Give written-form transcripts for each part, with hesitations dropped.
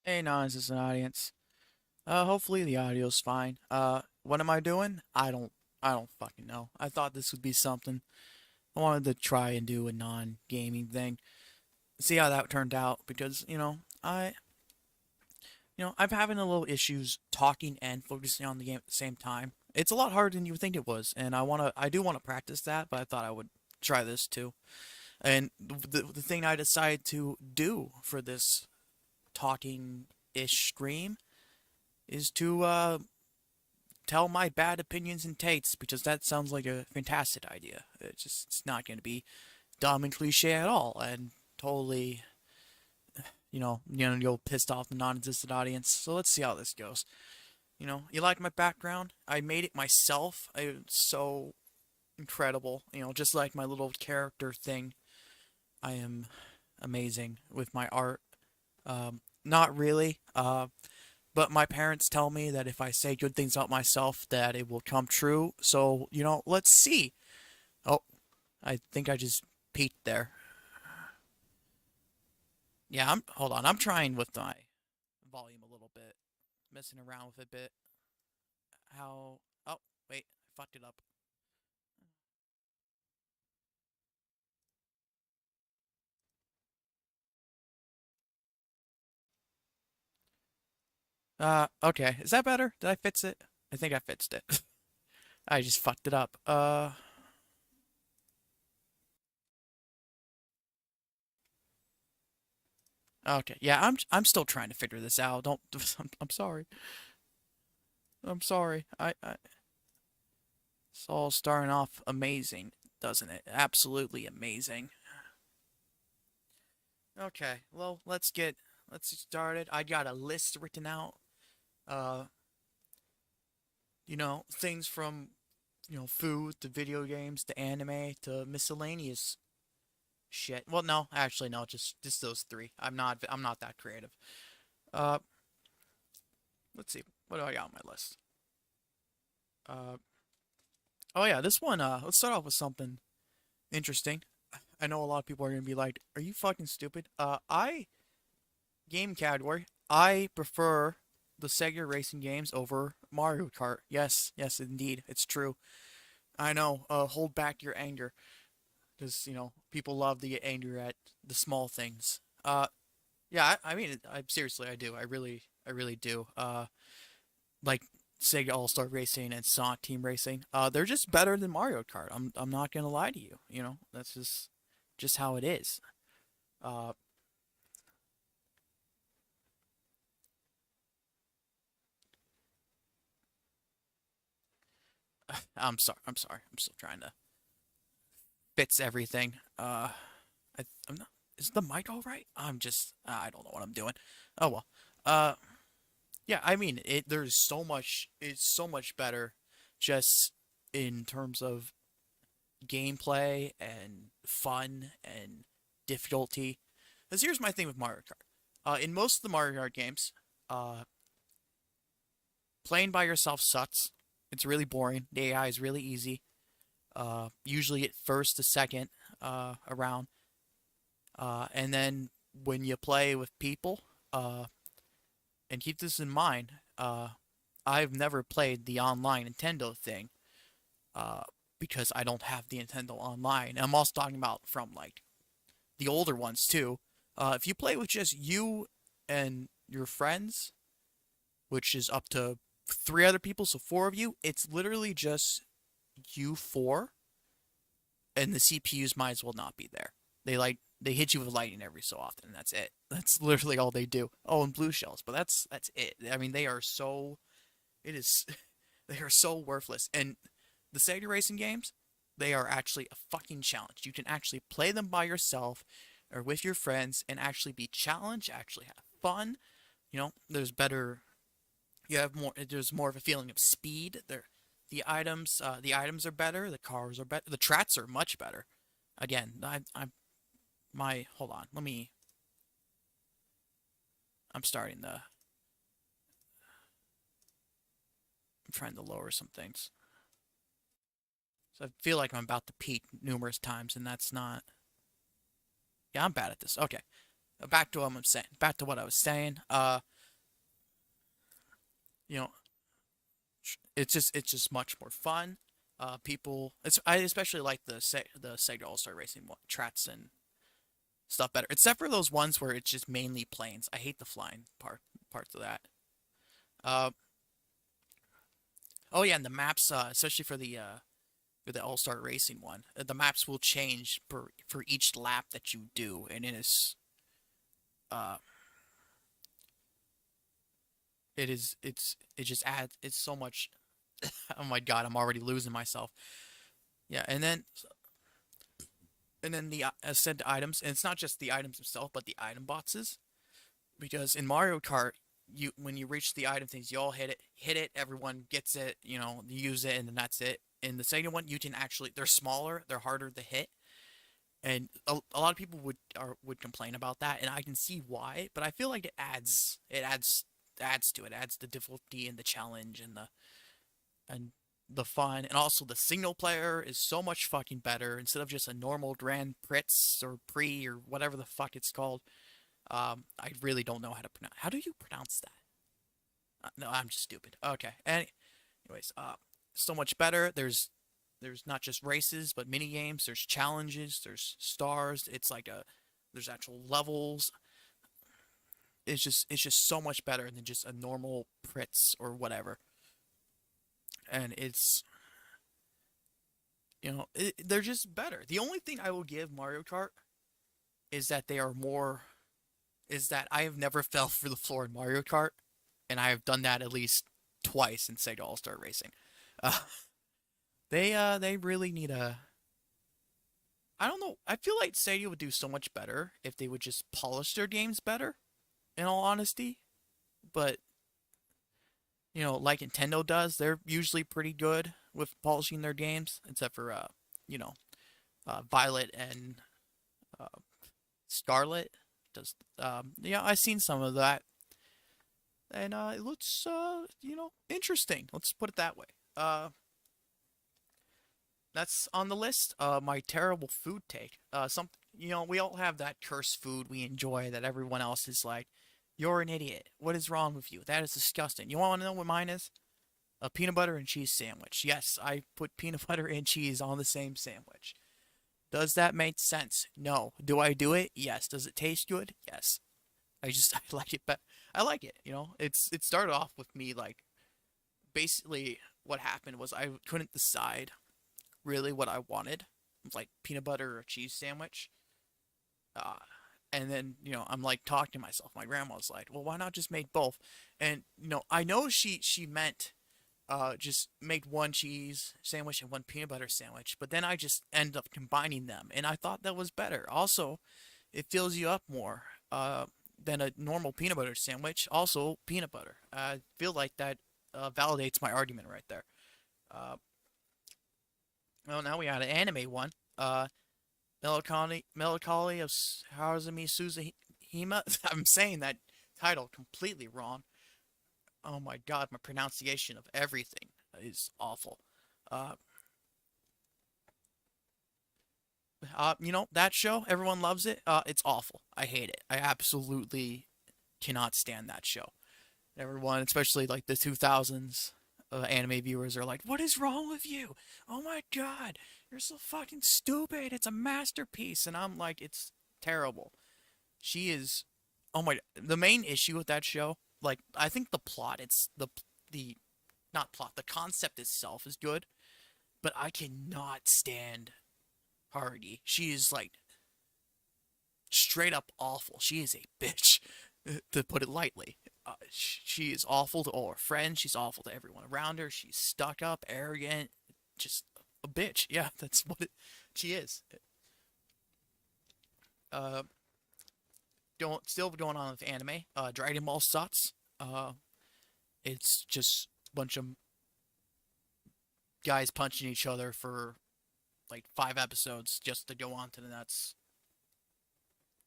Hey, non-existent audience. Hopefully the audio's fine. What am I doing? I don't fucking know. I thought this would be something. I wanted to try and do a non-gaming thing. See how that turned out because, I'm having a little issues talking and focusing on the game at the same time. It's a lot harder than you would think it was, and I do want to practice that, but I thought I would try this too. And the thing I decided to do for this talking-ish stream is to tell my bad opinions and takes because that sounds like a fantastic idea. It's not going to be dumb and cliche at all, and totally you'll pissed off the non-existent audience. So let's see how this goes. You like my background? I made it myself. It's so incredible. Just like my little character thing. I am amazing with my art. Not really. But my parents tell me that if I say good things about myself, that it will come true. So, let's see. Oh, I think I just peeked there. Yeah, hold on. I'm trying with my volume a little bit. Messing around with it a bit. How, oh, wait, I fucked it up. Okay. Is that better? Did I fix it? I think I fixed it. I just fucked it up. Okay. Yeah, I'm still trying to figure this out. Don't, I'm sorry. I'm sorry. It's all starting off amazing, doesn't it? Absolutely amazing. Okay, well, let's get started. I got a list written out. Uh, things from, food to video games to anime to miscellaneous shit. Well, no, actually no, just those three. I'm not that creative. Uh, let's see. What do I got on my list? Uh, oh yeah, this one, let's start off with something interesting. I know a lot of people are gonna be like, "Are you fucking stupid?" I game category. I prefer the Sega racing games over Mario Kart. Yes, yes, indeed, it's true. I know. Hold back your anger, because people love to get angry at the small things. Yeah, I mean, I seriously, I do. I really do. Like Sega All Star Racing and Sonic Team Racing. They're just better than Mario Kart. I'm not gonna lie to you. That's just how it is. Uh, I'm sorry. I'm sorry. I'm still trying to fix everything. I'm not. Is the mic all right? I don't know what I'm doing. Oh well. Uh, yeah. I mean, There's so much. It's so much better, just in terms of gameplay and fun and difficulty. Because here's my thing with Mario Kart. In most of the Mario Kart games, uh, playing by yourself sucks. It's really boring. The AI is really easy. Usually at first to second around. And then when you play with people, uh, and keep this in mind, I've never played the online Nintendo thing uh, because I don't have the Nintendo Online. And I'm also talking about from like the older ones too. If you play with just you and your friends, which is up to three other people, so four of you, it's literally just you four, and the CPUs might as well not be there. They hit you with lightning every so often, and that's it. That's literally all they do. Oh, and blue shells, but that's it. I mean, it is they are so worthless. And the Sega racing games, they are actually a fucking challenge. You can actually play them by yourself or with your friends and actually be challenged, actually have fun. There's better you have more there's more of a feeling of speed. The items are better, the cars are better, the tracks are much better. Again, my hold on. I'm starting the I'm trying to lower some things. So I feel like I'm about to peak numerous times, and that's not. Yeah, I'm bad at this. Okay, back to what I'm saying. Back to what I was saying. you know, it's just much more fun. I especially like the Sega All Star Racing one, trats and stuff better, except for those ones where it's just mainly planes. I hate the flying parts of that. Uh, oh yeah, and the maps, especially for the All Star Racing one, the maps will change for each lap that you do, and uh, it just adds it's so much. Oh my god, I'm already losing myself. Yeah, and then the ascent items, and it's not just the items themselves, but the item boxes. Because in Mario Kart, you when you reach the item things, you all hit it, everyone gets it, you use it, and then that's it. In the second one, you can actually they're smaller, they're harder to hit, and a lot of people would complain about that, and I can see why. But I feel like it adds to it, adds the difficulty and the challenge and the fun, and also the single player is so much fucking better instead of just a normal Grand Prix or Prix or whatever the fuck it's called. I really don't know how to pronounce. How do you pronounce that? No, I'm just stupid. Okay. Anyways, so much better. There's not just races, but mini games. There's challenges. There's stars. There's actual levels. It's just so much better than just a normal Pritz or whatever. And they're just better. The only thing I will give Mario Kart is that they are more is that I have never fell through the floor in Mario Kart, and I have done that at least twice in Sega All Star Racing. Uh, they really need a. I don't know. I feel like Sega would do so much better if they would just polish their games better. In all honesty, but like Nintendo does, they're usually pretty good with polishing their games, except for you know, Violet and uh, Scarlet. Does Yeah, I've seen some of that, and it looks interesting. Let's put it that way. That's on the list. My terrible food take. We all have that cursed food we enjoy that everyone else is like, you're an idiot. What is wrong with you? That is disgusting. You want to know what mine is? A peanut butter and cheese sandwich. Yes, I put peanut butter and cheese on the same sandwich. Does that make sense? No. Do I do it? Yes. Does it taste good? Yes. I like it, but I like it. It started off with me like basically what happened was I couldn't decide really what I wanted. It was like peanut butter or cheese sandwich. Uh, and then I'm like talking to myself. My grandma was like, "Well, why not just make both?" And I know she meant just make one cheese sandwich and one peanut butter sandwich, but then I just end up combining them, and I thought that was better. Also, it fills you up more than a normal peanut butter sandwich. Also, peanut butter. I feel like that validates my argument right there. Uh, well, now we got an anime one. Melancholy of Harazumi Suzahima. I'm saying that title completely wrong. Oh my god, my pronunciation of everything is awful. Uh, that show, everyone loves it. It's awful. I hate it. I absolutely cannot stand that show. Everyone, especially like the 2000s anime viewers, are like, "What is wrong with you? Oh my god, you're so fucking stupid. It's a masterpiece." And I'm like, "It's terrible." She is. Oh my. The main issue with that show, like, I think the plot, it's the not plot, the concept itself is good, but I cannot stand Hardy. She is like straight up awful. She is a bitch, to put it lightly. She is awful to all her friends. She's awful to everyone around her. She's stuck up, arrogant, just a bitch. Yeah, that's she is. Uh, don't still going on with anime. Dragon Ball sucks. It's just a bunch of guys punching each other for like 5 episodes just to go on to the next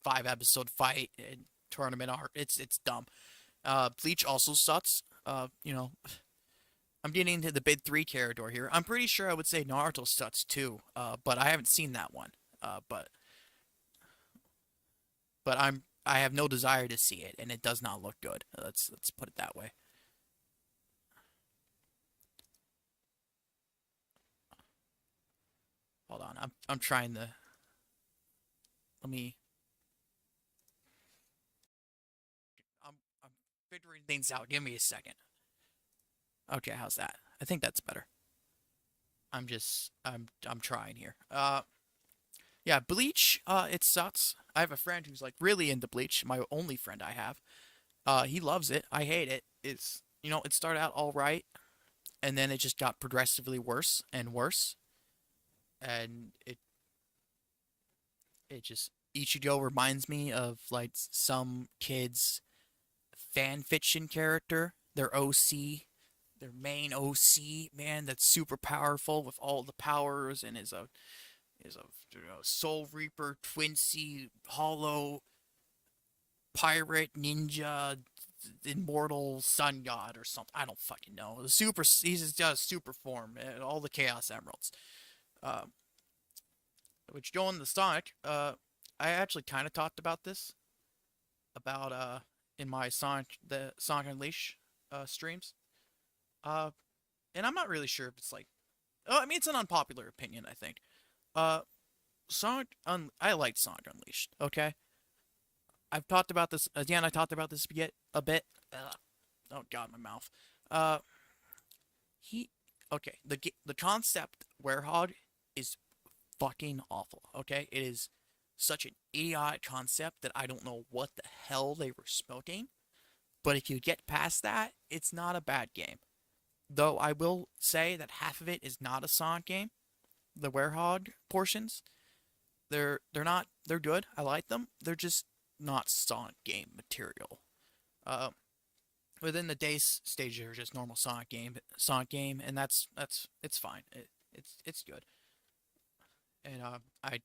5 episode fight and tournament arc. It's dumb. Bleach also sucks. I'm getting into the big three corridor here. I'm pretty sure I would say Naruto sucks too. But I haven't seen that one. But I have no desire to see it, and it does not look good. Let's put it that way. Hold on. I'm trying to let me I'm figuring things out. Give me a second. Okay, how's that? I think that's better. I'm trying here. Yeah, Bleach, it sucks. I have a friend who's like really into Bleach, my only friend I have. He loves it. I hate it. It's, it started out all right, and then it just got progressively worse and worse. And it just Ichigo reminds me of like some kid's fan fiction character, their OC, their main OC, man, that's super powerful with all the powers and is a Soul Reaper, Twinsy, Hollow, Pirate, Ninja, Immortal, Sun God, or something. I don't fucking know. The super, he's just super form, all the Chaos Emeralds. Uh, which going to Sonic, I actually kind of talked about this about in my Sonic Unleash streams. Uh, and I'm not really sure if it's like, oh, I mean, it's an unpopular opinion, I think. Uh, I liked Sonic Unleashed. Okay, I've talked about this again. I talked about this a bit. Oh God, my mouth. Uh, he. Okay, the concept Werehog is fucking awful. Okay, it is such an idiotic concept that I don't know what the hell they were smoking. But if you get past that, it's not a bad game. Though I will say that half of it is not a Sonic game. The Werehog portions, they're good. I like them. They're just not Sonic game material. Uh, Within the days stage, are just normal Sonic game, and that's it's fine. It's good. And I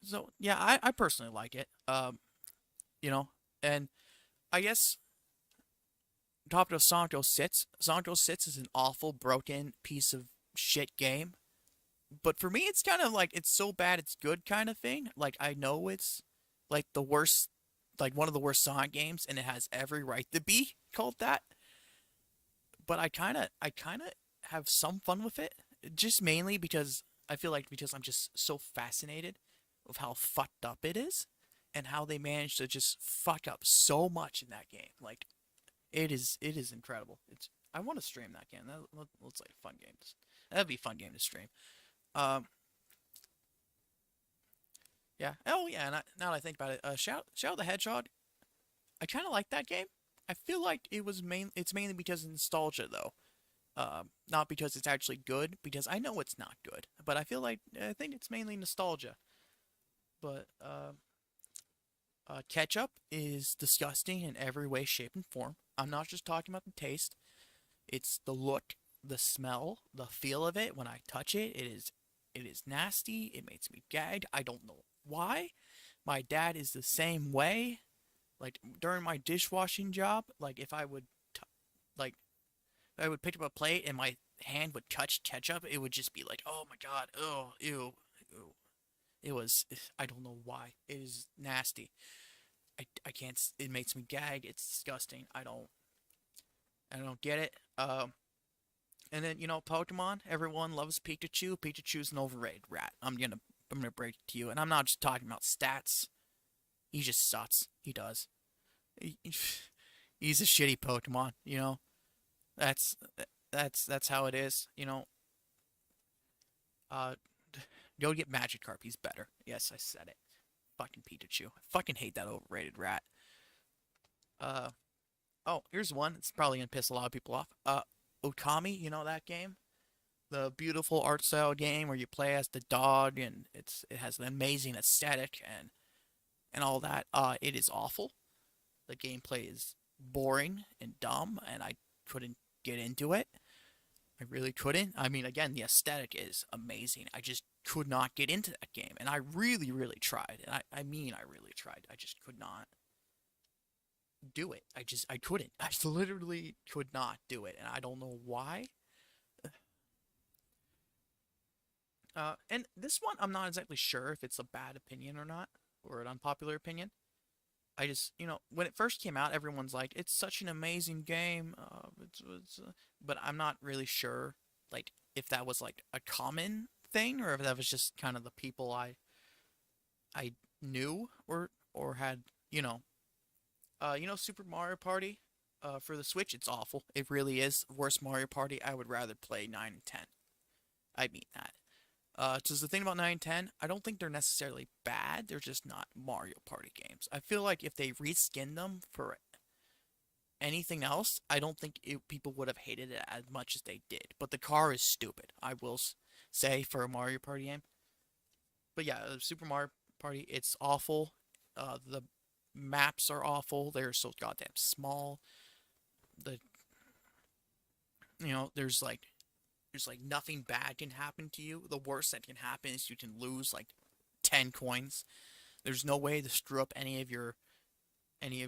so yeah, I personally like it. You know, and I guess top of Sonic 06 is an awful broken piece of shit game. But for me, it's kind of like it's so bad it's good kind of thing. Like I know it's like the worst, like one of the worst Sonic games, and it has every right to be called that. But I kind of have some fun with it, just mainly because I feel like because I'm just so fascinated with how fucked up it is, and how they managed to just fuck up so much in that game. Like it is incredible. It's I want to stream that game. That looks like a fun game. That'd be a fun game to stream. Um, yeah. Oh yeah. And now that I think about it, Shadow the Hedgehog. I kind of like that game. I feel like it's mainly because of nostalgia though. Not because it's actually good, because I know it's not good. But I think it's mainly nostalgia. But ketchup is disgusting in every way, shape, and form. I'm not just talking about the taste. It's the look, the smell, the feel of it. When I touch it, it is nasty. It makes me gag. I don't know why. My dad is the same way. Like during my dishwashing job, like if like I would pick up a plate and my hand would touch ketchup, it would just be like, oh my god, oh ew, ew. It was I don't know why. It is nasty. I can't. It makes me gag. It's disgusting. I don't get it. And then Pokemon. Everyone loves Pikachu. Pikachu's an overrated rat. I'm gonna break it to you, and I'm not just talking about stats. He just sucks. He does. He, he's a shitty Pokemon. That's that's how it is. Uh, go get Magikarp. He's better. Yes, I said it. Fucking Pikachu. I fucking hate that overrated rat. Uh, oh, here's one. It's probably gonna piss a lot of people off. Okami. You know that game? The beautiful art style game where you play as the dog and it has an amazing aesthetic and all that. It is awful. The gameplay is boring and dumb, and I couldn't get into it. I really couldn't. I mean, again, the aesthetic is amazing. I just could not get into that game, and I really, really tried. And I mean, I really tried. I just could not do it. I couldn't. I literally could not do it, and I don't know why. And this one, I'm not exactly sure if it's a bad opinion or not, or an unpopular opinion. I just, when it first came out, everyone's like, it's such an amazing game. But I'm not really sure. Like, if that was like a common thing or if that was just kind of the people I knew or had, you know, Super Mario Party for the Switch, it's awful. It really is. Worst Mario Party. I would rather play 9 and 10. I mean that. Because the thing about 9 and 10, I don't think they're necessarily bad. They're just not Mario Party games. I feel like if they reskin them for anything else, I don't think people would have hated it as much as they did. But the car is stupid, I will say, for a Mario Party game. But yeah, Super Mario Party, it's awful. The maps are awful. They're so goddamn small. The there's like nothing bad can happen to you. The worst that can happen is you can lose like 10 coins. There's no way to screw up any of your any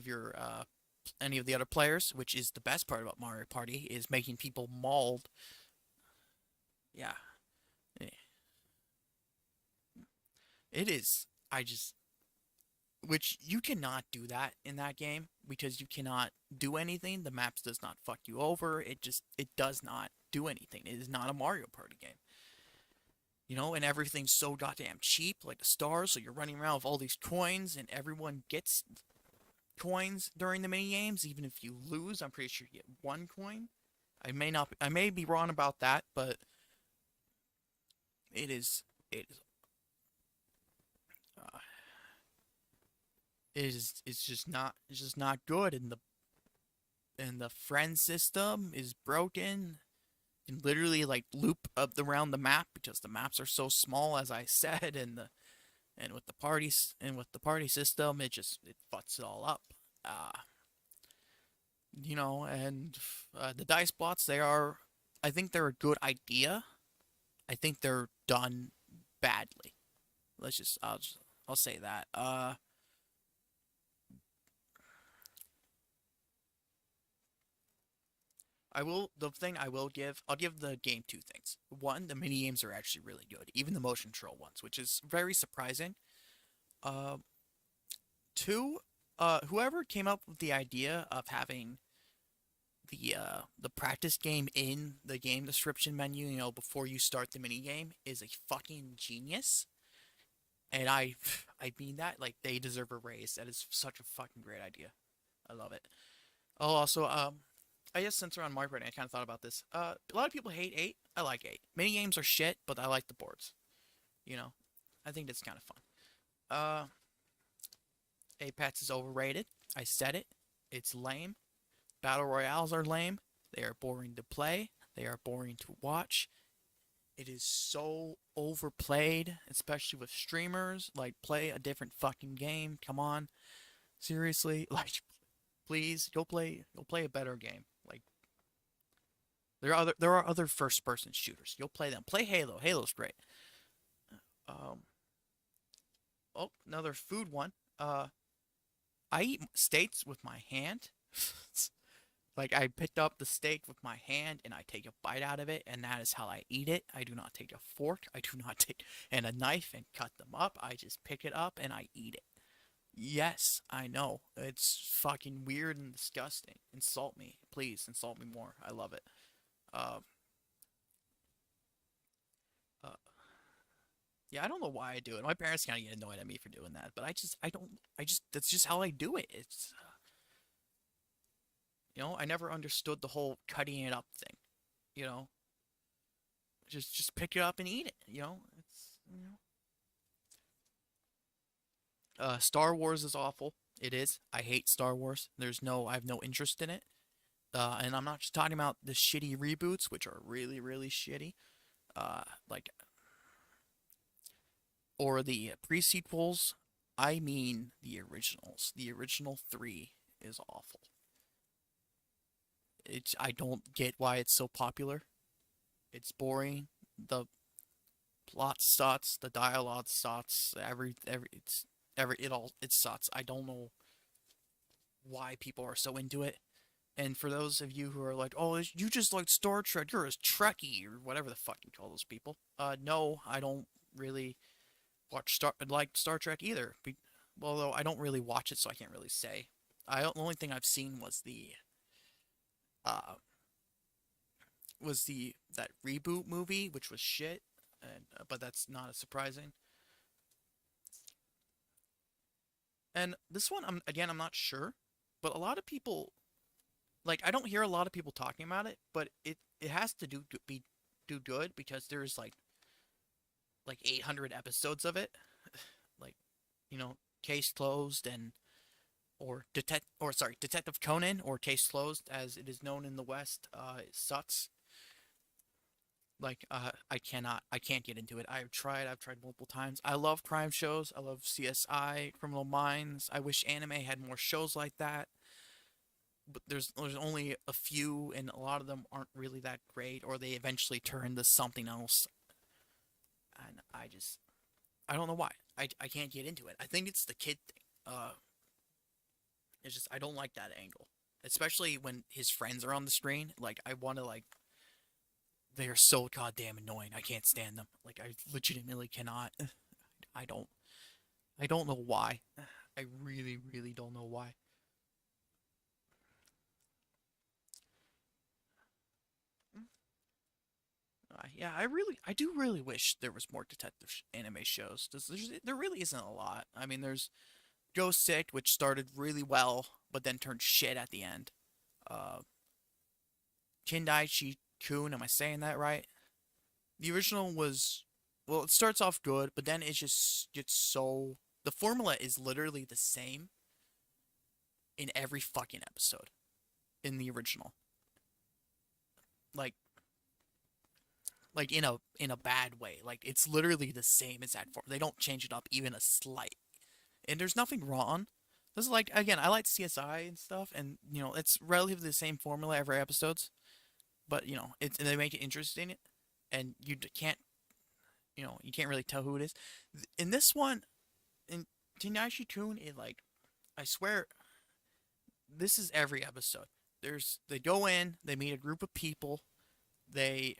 of the other players, which is the best part about Mario Party, is making people mauled. Yeah, it is. I just which you cannot do that in that game because you cannot do anything. The maps does not fuck you over. It does not do anything. It is not a Mario Party game. And everything's so goddamn cheap, like the stars, so you're running around with all these coins and everyone gets coins during the mini games. Even if you lose, I'm pretty sure you get one coin. I may be wrong about that, but it is uh, it's just not good, and the friend system is broken. You can literally like loop up around the map because the maps are so small, as I said, and with the party system, it fucks it all up. Uh, and the dice plots, I think they're a good idea. I think they're done badly. I'll say that. I'll give the game two things. One, the mini games are actually really good, even the motion control ones, which is very surprising. Uh, Two, whoever came up with the idea of having the practice game in the game description menu, before you start the mini game, is a fucking genius. And I mean that, like, they deserve a raise. That is such a fucking great idea. I love it. Oh, also, I guess since we're on Mario Party, I kind of thought about this. A lot of people hate 8. I like 8. Mini games are shit, but I like the boards. You know, I think that's kind of fun. Uh, Apex is overrated. I said it. It's lame. Battle Royales are lame. They are boring to play. They are boring to watch. It is so overplayed, especially with streamers. Like, play a different fucking game. Come on. Seriously. Like, please, go play a better game. Like, there are other first person shooters. You'll play them. Play Halo. Halo's great. Um oh, another food one. I eat steaks with my hand. Like, I picked up the steak with my hand and I take a bite out of it, and that is how I eat it. I do not take a fork. I do not take and a knife and cut them up. I just pick it up and I eat it. Yes, I know. It's fucking weird and disgusting. Insult me. Please insult me more. I love it. Uh, uh, yeah, I don't know why I do it. My parents kind of get annoyed at me for doing that, but I don't, that's just how I do it. I never understood the whole cutting it up thing. You know, just pick it up and eat it. Star Wars is awful. It is. I hate Star Wars. I have no interest in it. And I'm not just talking about the shitty reboots, which are really, really shitty. Like, or the pre-sequels. I mean the originals. The original three is awful. I don't get why it's so popular. It's boring. The plot sucks. The dialogue sucks. It sucks. I don't know why people are so into it. And for those of you who are like, oh, you just like Star Trek, you're a Trekkie or whatever the fuck you call those people. No, I don't really like Star Trek either. Although I don't really watch it, so I can't really say. The only thing I've seen was uh was the that reboot movie, which was shit, and but that's not as surprising. And this one, I'm not sure, but a lot of people like I don't hear a lot of people talking about it, but it has to do good because there's like 800 episodes of it, like Case Closed and Detective Conan, or Case Closed as it is known in the West. It sucks. Like I can't get into it. I've tried multiple times. I love crime shows. I love CSI, Criminal Minds. I wish anime had more shows like that. But there's only a few, and a lot of them aren't really that great, or they eventually turn into something else. And I don't know why. I can't get into it. I think it's the kid thing. It's just I don't like that angle, especially when his friends are on the screen. Like I want to like they are so goddamn annoying. I can't stand them. Like I legitimately cannot. I don't. I don't know why. I really, really don't know why. Yeah, I do really wish there was more detective anime shows. There really isn't a lot. I mean, there's Ghost Sick, which started really well, but then turned shit at the end. Uh, Kindaichi Kun, am I saying that right? The original was, well, it starts off good, but then it just gets so. The formula is literally the same in every fucking episode in the original. Like, like in a bad way. Like it's literally the same as that form. They don't change it up even a slight. And there's nothing wrong. This is like again, I like CSI and stuff, and it's relatively the same formula every episodes, but they make it interesting, and can't you can't really tell who it is. In this one, in Tinashi Kun, it like I swear this is every episode. They go in, they meet a group of people, they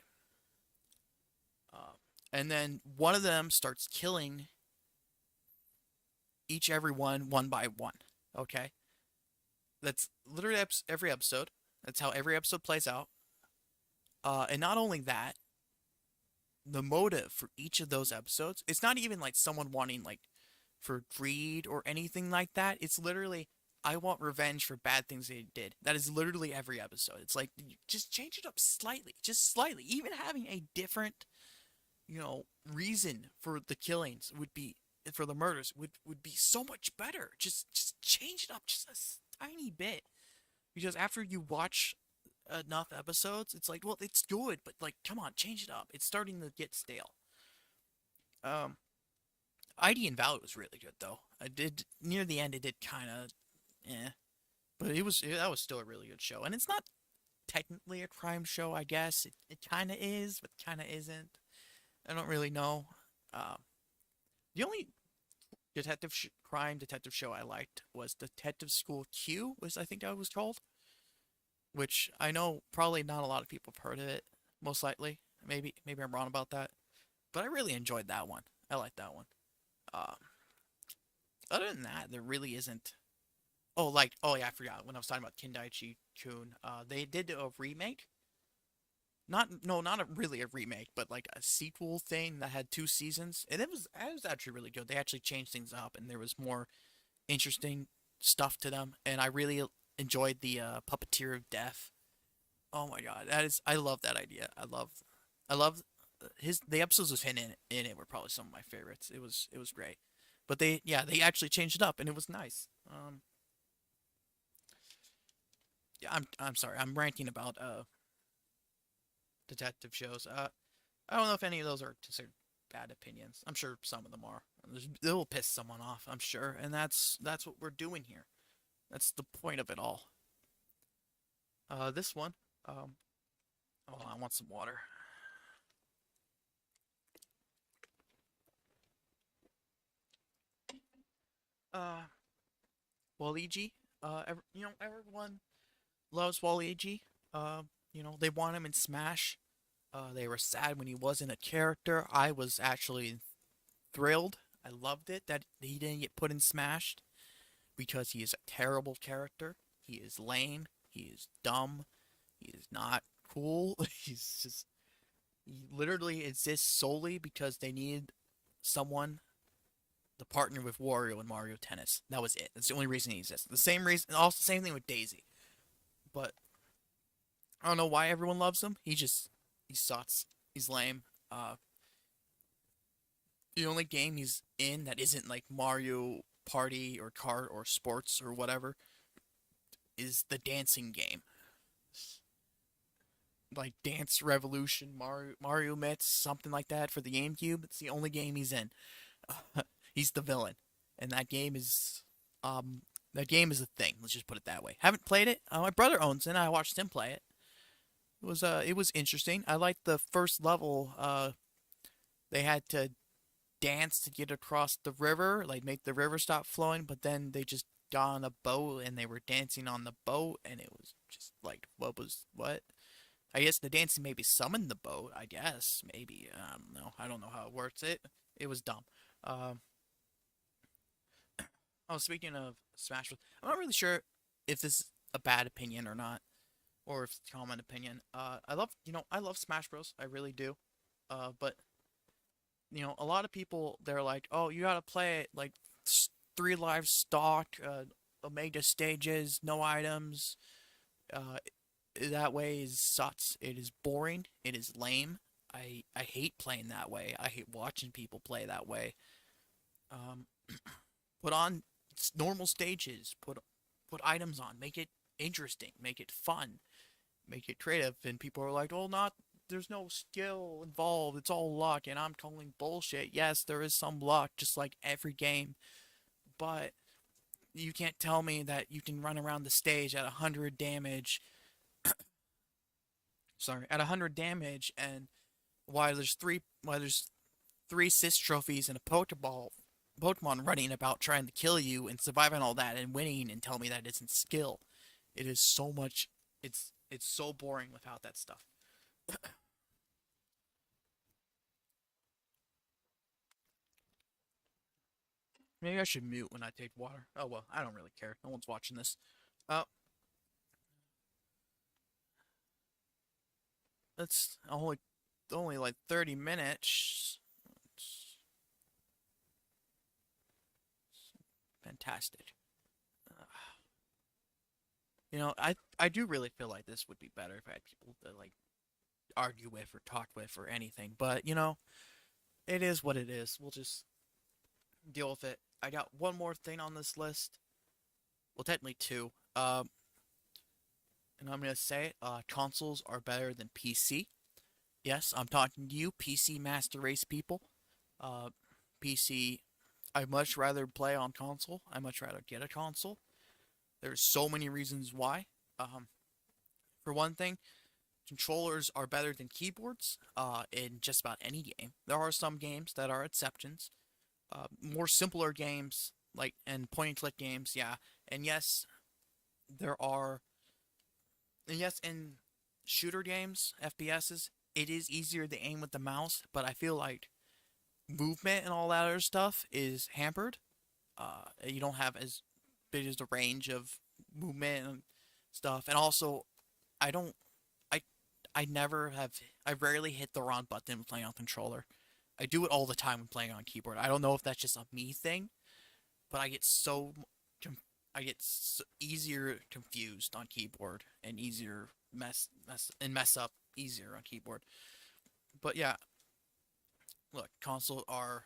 uh, and then one of them starts killing every one by one. Okay, that's literally every episode. That's how every episode plays out. And not only that, the motive for each of those episodes, it's not even like someone wanting like for greed or anything like that. It's literally I want revenge for bad things they did. That is literally every episode. It's like just change it up slightly, just slightly. Even having a different, reason for the killings would be for the murders would be so much better. Just change it up just a tiny bit. Because after you watch enough episodes, it's like, well, it's good, but like, come on, change it up. It's starting to get stale. Um, ID and Valor was really good though. I did near the end. It did kind of, eh, but that was still a really good show. And it's not technically a crime show, I guess. It kind of is, but kind of isn't. I don't really know. Uh, the only crime detective show I liked was Detective School Q, was I think that was called, which I know probably not a lot of people have heard of it. Most likely, maybe I'm wrong about that, but I really enjoyed that one. I like that one. Um, Other than that, there really isn't. Oh yeah, I forgot when I was talking about Kindaichi Kun. They did a remake. Not really a remake, but like a sequel thing that had two seasons, and it was actually really good. They actually changed things up, and there was more interesting stuff to them, and I really enjoyed the Puppeteer of Death. Oh my god, I love that idea. I love the episodes with him in it were probably some of my favorites. It was great, but they actually changed it up, and it was nice. Yeah, I'm sorry, I'm ranting about detective shows. I don't know if any of those are considered bad opinions. I'm sure some of them are. It will piss someone off, I'm sure, and that's what we're doing here. That's the point of it all. This one. Um, oh, I want some water. Uh, Waluigi. Everyone loves Waluigi. They want him in Smash. They were sad when he wasn't a character. I was actually thrilled. I loved it that he didn't get put in Smash because he is a terrible character. He is lame. He is dumb. He is not cool. He literally exists solely because they needed someone to partner with Wario in Mario Tennis. That was it. That's the only reason he exists. The same reason, also same thing with Daisy. But I don't know why everyone loves him. He sucks. He's lame. Uh, the only game he's in that isn't like Mario Party or Kart or Sports or whatever is the dancing game, like Dance Revolution, Mario Mix, something like that for the GameCube. It's the only game he's in. He's the villain, and um that game is a thing. Let's just put it that way. Haven't played it. My brother owns it. And I watched him play it. It was interesting. I liked the first level. They had to dance to get across the river, like make the river stop flowing, but then they just got on a boat and they were dancing on the boat, and it was just like, what? I guess the dancing maybe summoned the boat. I guess maybe I don't know. I don't know how it works. It was dumb. Um, oh, speaking of Smash Bros, I'm not really sure if this is a bad opinion or not, or if it's a common opinion. I love Smash Bros. I really do. But a lot of people they're like, oh, you gotta play it like three live stock, Omega stages, no items. Uh, that way is sucks. It is boring. It is lame. I hate playing that way. I hate watching people play that way. Um, put on normal stages. Put items on. Make it interesting. Make it fun. Make it creative. And people are like, oh, not there's no skill involved. It's all luck. And I'm calling bullshit. Yes, there is some luck, just like every game. But you can't tell me that you can run around the stage at 100 damage. Sorry, at 100 damage, and why there's three sis trophies and a Pokemon running about trying to kill you and surviving all that and winning, and tell me that isn't skill. It is so much. It's so boring without that stuff. Maybe I should mute when I take water. Oh well, I don't really care. No one's watching this. Uh, it's only like 30 minutes. It's fantastic. Uh, I do really feel like this would be better if I had people to like argue with or talk with or anything. But it is what it is. We'll just deal with it. I got one more thing on this list. Well, technically two. And I'm gonna say it. Consoles are better than PC. Yes, I'm talking to you, PC Master Race people. Uh, PC. I'd much rather play on console. I much rather get a console. There's so many reasons why. Um, for one thing, controllers are better than keyboards in just about any game. There are some games that are exceptions. More simpler games like and point and click games, yeah. And yes, there are and yes, in shooter games, FPSs, it is easier to aim with the mouse, but I feel like movement and all that other stuff is hampered. You don't have as big as the range of movement and stuff, and also I don't I I never have I rarely hit the wrong button when playing on controller. I do it all the time when playing on keyboard. I don't know if that's just a me thing, but I get easier confused on keyboard and easier mess up easier on keyboard. But yeah, look, consoles are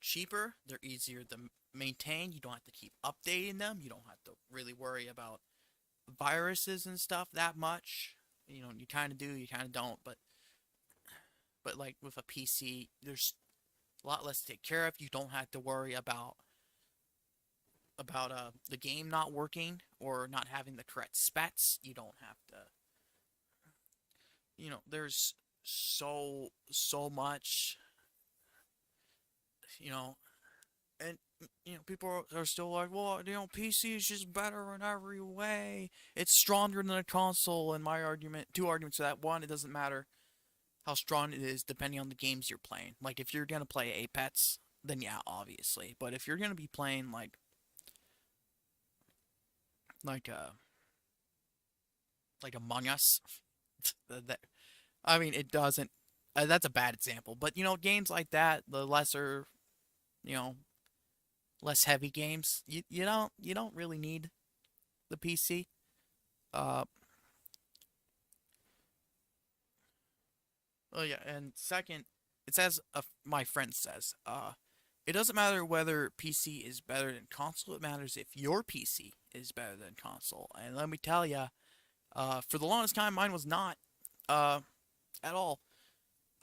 cheaper. They're easier to maintain. You don't have to keep updating them. You don't have to really worry about viruses and stuff that much. You kind of do, you kind of don't. But like with a PC, there's a lot less to take care of. You don't have to worry about the game not working or not having the correct specs. You don't have to. There's so much. You know, and people are still like, well, PC is just better in every way. It's stronger than a console. And my argument, two arguments to that: one, it doesn't matter how strong it is depending on the games you're playing. Like if you're gonna play Apex, then yeah, obviously. But if you're gonna be playing like like Among Us, That- I mean, it doesn't. That's a bad example, but games like that, the lesser, you know, less heavy games, you don't really need the PC. Uh, oh yeah, and second, it says my friend says, it doesn't matter whether PC is better than console. It matters if your PC is better than console. And let me tell you, for the longest time, mine was not, uh, at all.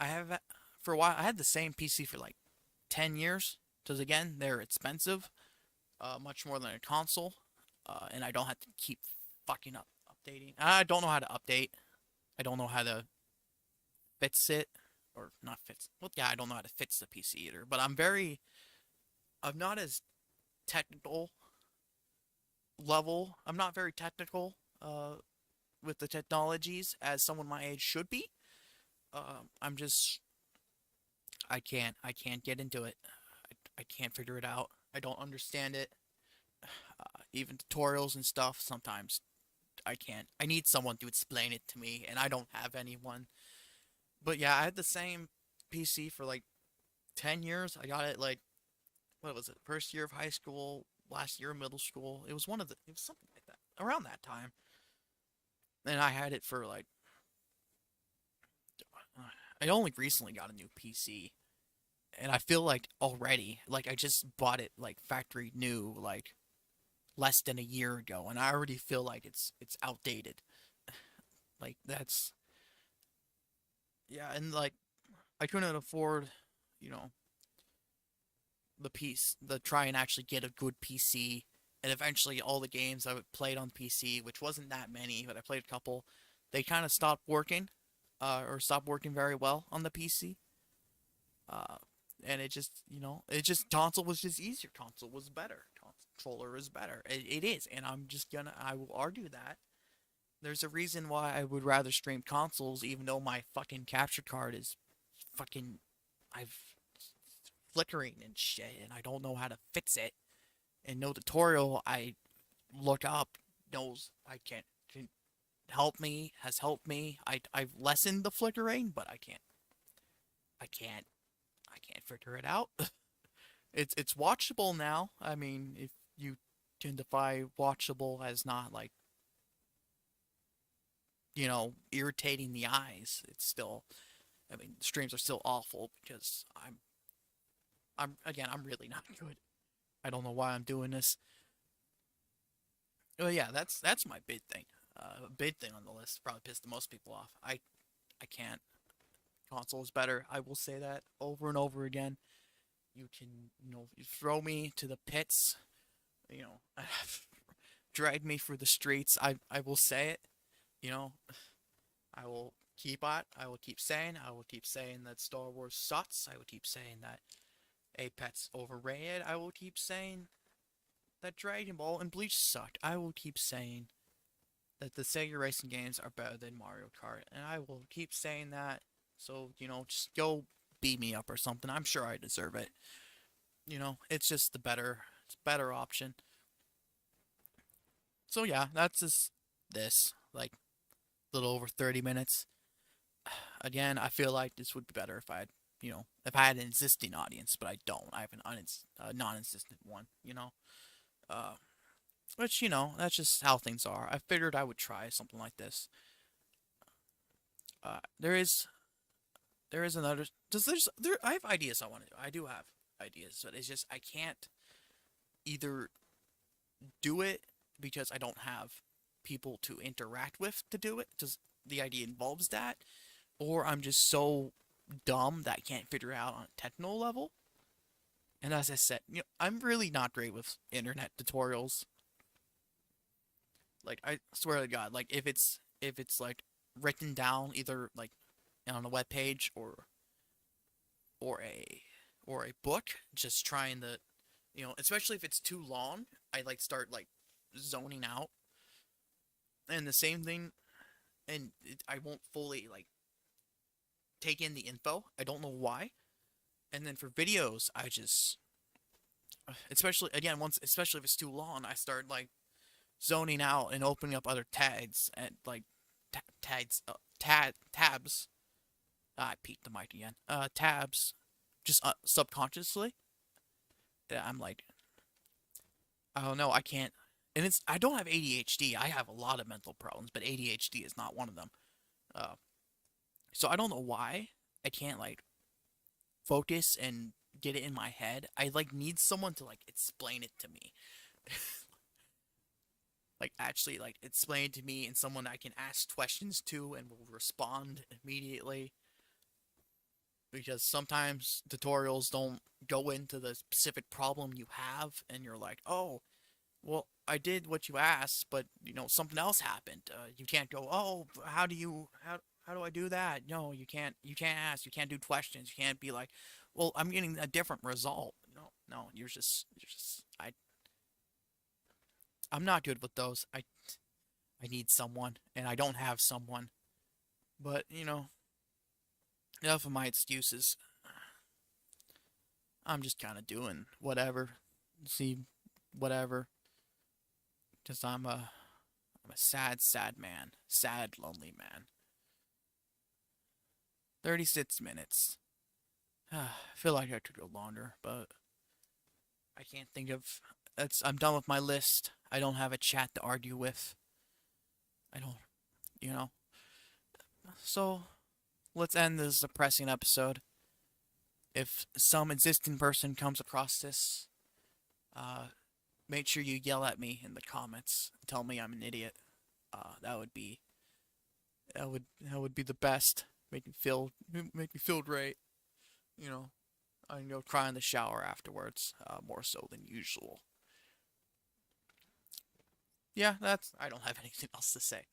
I have for a while. I had the same PC for like 10 years. Because again, they're expensive, much more than a console, and I don't have to keep fucking up updating. I don't know how to update. I don't know how to fix it, or not fix. Well, yeah, I don't know how to fix the PC either. But I'm not as technical level. I'm not very technical, with the technologies as someone my age should be. I'm just, I can't get into it. I can't figure it out. I don't understand it. Even tutorials and stuff, sometimes I can't. I need someone to explain it to me, and I don't have anyone. But yeah, I had the same PC for like 10 years. I got it like, what was it? First year of high school, last year of middle school. It was something like that, around that time. And I had it for like, I only recently got a new PC. And I feel like already, like I just bought it like factory new, like less than a year ago, and I already feel like it's outdated. Like that's yeah, and like I couldn't afford, you know, the try and actually get a good PC. And eventually, all the games I played on PC, which wasn't that many, but I played a couple, they kind of stopped working, or stopped working very well on the PC. Uh, and console was just easier. Console was better. Controller is better. It is, and I will argue that. There's a reason why I would rather stream consoles, even though my fucking capture card is fucking, I've flickering and shit, and I don't know how to fix it. And no tutorial I look up knows I can't can help me has helped me. I've lessened the flickering, but I can't I can't figure it out. It's watchable now. I mean, if you can define watchable as not like, irritating the eyes, it's still, I mean, streams are still awful because I'm really not good. I don't know why I'm doing this. Oh yeah, that's my big thing. Big thing on the list, probably pissed the most people off. I can't. Console is better. I will say that over and over again. You can, you throw me to the pits, you know, drag me through the streets. I will say it, you know, I will keep saying, that Star Wars sucks. I will keep saying that Apex overrated. I will keep saying that Dragon Ball and Bleach sucked. I will keep saying that the Sega racing games are better than Mario Kart, and I will keep saying that. So, just go beat me up or something. I'm sure I deserve it. It's just it's better option. So yeah, that's just this, like, little over 30 minutes. Again, I feel like this would be better if I had an existing audience, but I don't. I have a non-existent one, Uh, which, that's just how things are. I figured I would try something like this. Uh, there is, there is another, I have ideas I want to do. I do have ideas, but it's just, I can't either do it because I don't have people to interact with to do it, because the idea involves that, or I'm just so dumb that I can't figure it out on a technical level. And as I said, I'm really not great with internet tutorials. Like, I swear to God, like, if it's like written down either like on a web page, or a book, just trying to, especially if it's too long, I like start like zoning out. And the same thing, and I won't fully like take in the info. I don't know why. And then for videos, I just, especially again, especially if it's too long, I start like zoning out and opening up other tags, and like tabs. I peeked the mic again. Tabs, just subconsciously. I'm like, I don't know. I can't. And I don't have ADHD. I have a lot of mental problems, but ADHD is not one of them. Uh, so I don't know why I can't like focus and get it in my head. I like need someone to like explain it to me. Like actually like explain it to me and someone I can ask questions to and will respond immediately. Because sometimes tutorials don't go into the specific problem you have and you're like, "Oh, well, I did what you asked, but something else happened." You can't go, "Oh, how do I do that?" No, you can't. You can't ask. You can't do questions. You can't be like, "Well, I'm getting a different result." No, no, I'm not good with those. I need someone, and I don't have someone. But enough of my excuses. I'm just kind of doing whatever. See, whatever. Because I'm a sad, sad man. Sad, lonely man. 36 minutes. I feel like I could go longer, but I can't think of. I'm done with my list. I don't have a chat to argue with. I don't, you know. So let's end this depressing episode. If some existing person comes across this, uh, make sure you yell at me in the comments. Tell me I'm an idiot. That would be the best. Make me feel great. You know, I can go cry in the shower afterwards, more so than usual. Yeah, I don't have anything else to say.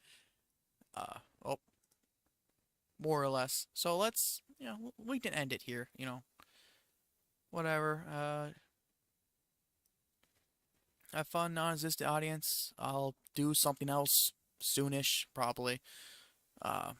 Oh, more or less. So we can end it here. Whatever. Have fun, non-existent audience. I'll do something else soonish, probably. Uh,